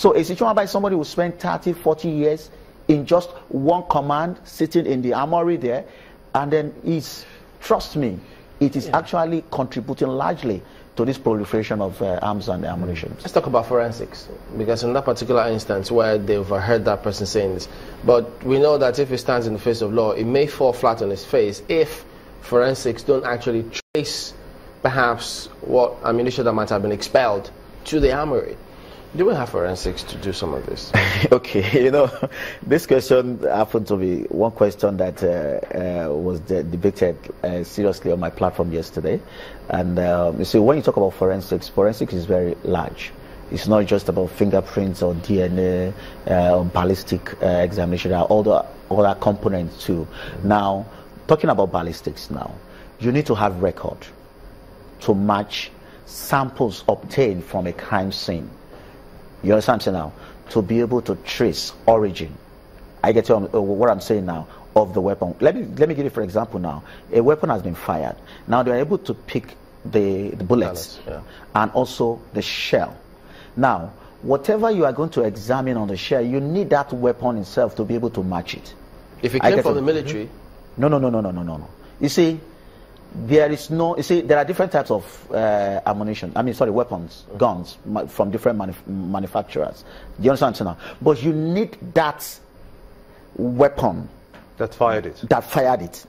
So a situation by somebody who spent 30, 40 years in just one command, sitting in the armory there, and then trust me, it is actually contributing largely to this proliferation of arms and ammunition. Let's talk about forensics, because in that particular instance where they've heard that person saying this, but we know that if it stands in the face of law, it may fall flat on its face if forensics don't actually trace perhaps what ammunition that might have been expelled to the armory. Do we have forensics to do some of this? Okay, you know, this question happened to be one question that was debated seriously on my platform yesterday. And you see, when you talk about forensics is very large. It's not just about fingerprints or DNA or ballistic examination. There are other components too. Now, talking about ballistics now, you need to have record to match samples obtained from a crime scene. You understand what I'm saying now? To be able to trace origin. I get what I'm saying now of the weapon. Let me give you for example now. A weapon has been fired. Now they are able to pick the bullets and also the shell. Now, whatever you are going to examine on the shell, you need that weapon itself to be able to match it. If it came from the military? No. You see, there are different types of weapons, guns from different manufacturers. Do you understand now? But you need that weapon that fired it.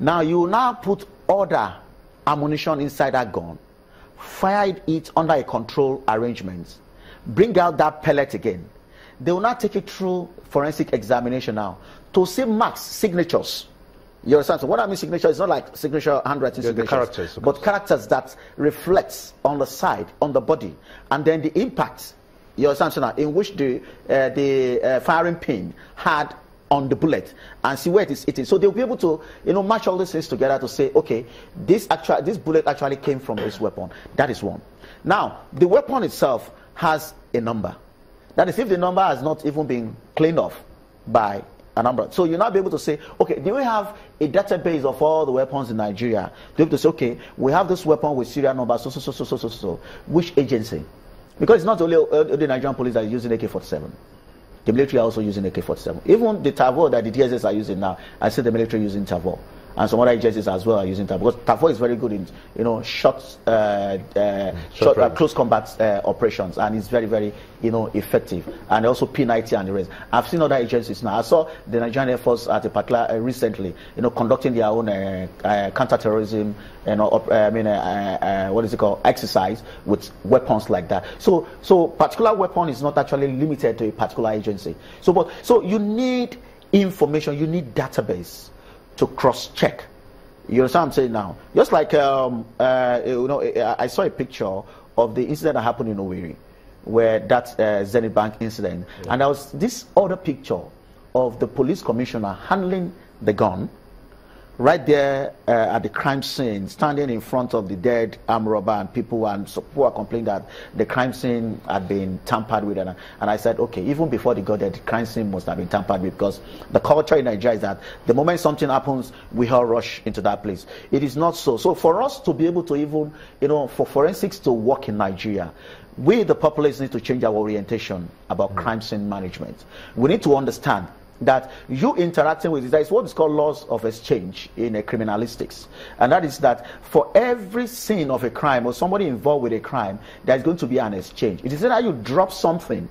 Now you now put other ammunition inside that gun, fired it under a control arrangement, bring out that pellet again. They will not take it through forensic examination now to see marks, signatures. You understand? So what I mean signature is not like signature, handwriting signatures, characters, but characters that reflects on the side, on the body, and then the impact, you understand, so now, in which the firing pin had on the bullet, and see where it is hitting. So they'll be able to, match all these things together to say, okay, this bullet actually came from this weapon. That is one. Now, the weapon itself has a number. That is, if the number has not even been cleaned off by a number. So you'll not be able to say, okay, do we have a database of all the weapons in Nigeria? To be able to say, okay, we have this weapon with serial number, so. Which agency? Because it's not only the Nigerian police that are using AK-47. The military are also using AK-47. Even the TAVO that the DSS are using now, I see the military using TAVO. And some other agencies as well are using TAVO. Because TAVO is very good in, short close combat operations, and it's very, very, effective. And also P90 and the rest. I've seen other agencies now. I saw the Nigerian Air Force at a particular recently, conducting their own counter-terrorism, exercise with weapons like that. So particular weapon is not actually limited to a particular agency. So you need information, you need database to cross-check. You understand what I'm saying now? Just like, I saw a picture of the incident that happened in Owerri, where that Zenith Bank incident, and there was this other picture of the police commissioner handling the gun right there at the crime scene, standing in front of the dead armed robber and people, and so who are complaining that the crime scene had been tampered with. And I said, okay, even before they got there, the crime scene must have been tampered with, because the culture in Nigeria is that the moment something happens, we all rush into that place. It is not so. So for us to be able to even, for forensics to work in Nigeria, we, the populace, need to change our orientation about crime scene management. We need to understand that you interacting with it, that is what is called laws of exchange in criminalistics, and that is that for every scene of a crime or somebody involved with a crime, there is going to be an exchange. It is either you drop something,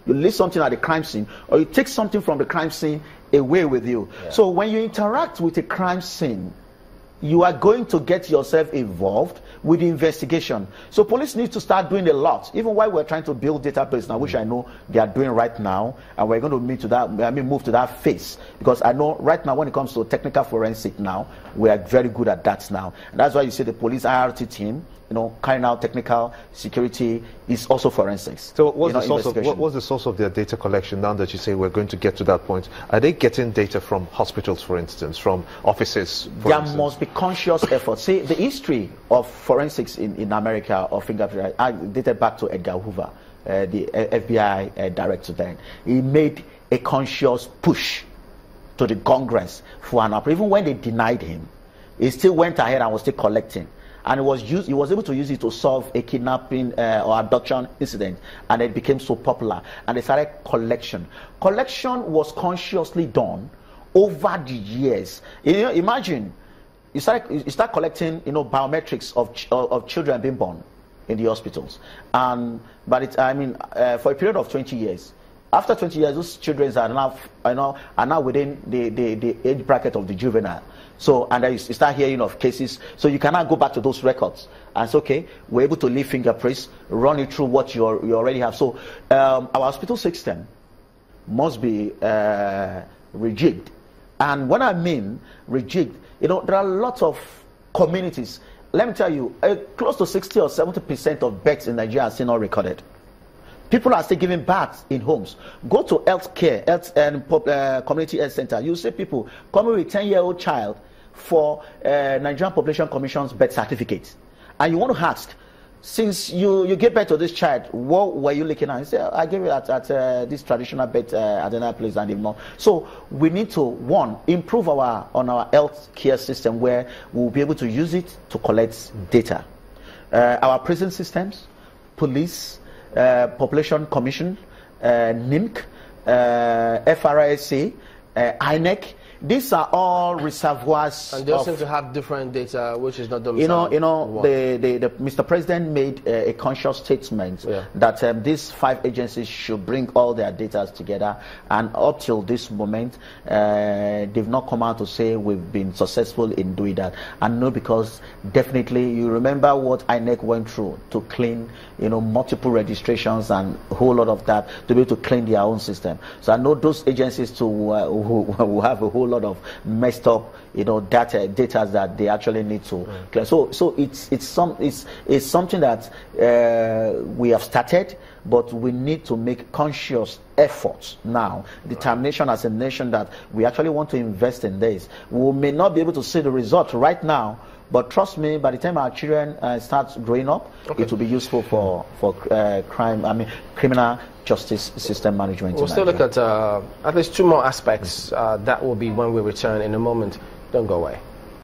you leave something at the crime scene, or you take something from the crime scene away with you. So when you interact with a crime scene, you are going to get yourself involved with the investigation. So police need to start doing a lot, even while we're trying to build database now, which I know they are doing right now, and we're going to move to that phase, because I know right now when it comes to technical forensic now, we are very good at that now. And that's why you see the police IRT team, carrying out technical security is also forensics. So what's the source of their data collection now that you say we're going to get to that point? Are they getting data from hospitals, for instance, from offices, There must be conscious effort. See, the history of forensics in America, of fingerprint, dated back to Edgar Hoover, the FBI director then. He made a conscious push to the Congress for an operation. Even when they denied him, he still went ahead and was still collecting. and he was able to use it to solve a kidnapping or abduction incident, and it became so popular, and they started collection. Collection was consciously done over the years. Imagine you start collecting, biometrics of children being born in the hospitals, and for a period of 20 years. After 20 years, those children are now within the age bracket of the juvenile. So, and then you start hearing of cases. So you cannot go back to those records and say, okay, we're able to leave fingerprints, run it through what you already have. So our hospital system must be rejigged. And when I mean rejigged, there are lots of communities. Let me tell you, close to 60 or 70% of births in Nigeria are still not recorded. People are still giving birth in homes. Go to health and community health center. You see people coming with a 10-year-old child for Nigerian Population Commission's birth certificate. And you want to ask, since you gave birth to this child, what were you looking at? You say, I gave it at this traditional birth at another place and even more. So we need to, one, improve on our health care system where we'll be able to use it to collect data. Our prison systems, police, Population Commission, NIMC, FRSA, INEC. These are all reservoirs. And they seem to have different data, which is not the Mr. President made a conscious statement that these 5 agencies should bring all their data together. And up till this moment, they've not come out to say we've been successful in doing that. And no, because definitely you remember what INEC went through to clean, multiple registrations and a whole lot of that to be able to clean their own system. So I know those agencies too who have a whole lot of messed up data that they actually need to clear. So it's something that we have started, but we need to make conscious efforts now, determination as a nation that we actually want to invest in this. We may not be able to see the result right now, but trust me, by the time our children start growing up, it will be useful for criminal justice system management. We'll still look at least 2 more aspects. That will be when we return in a moment. Don't go away.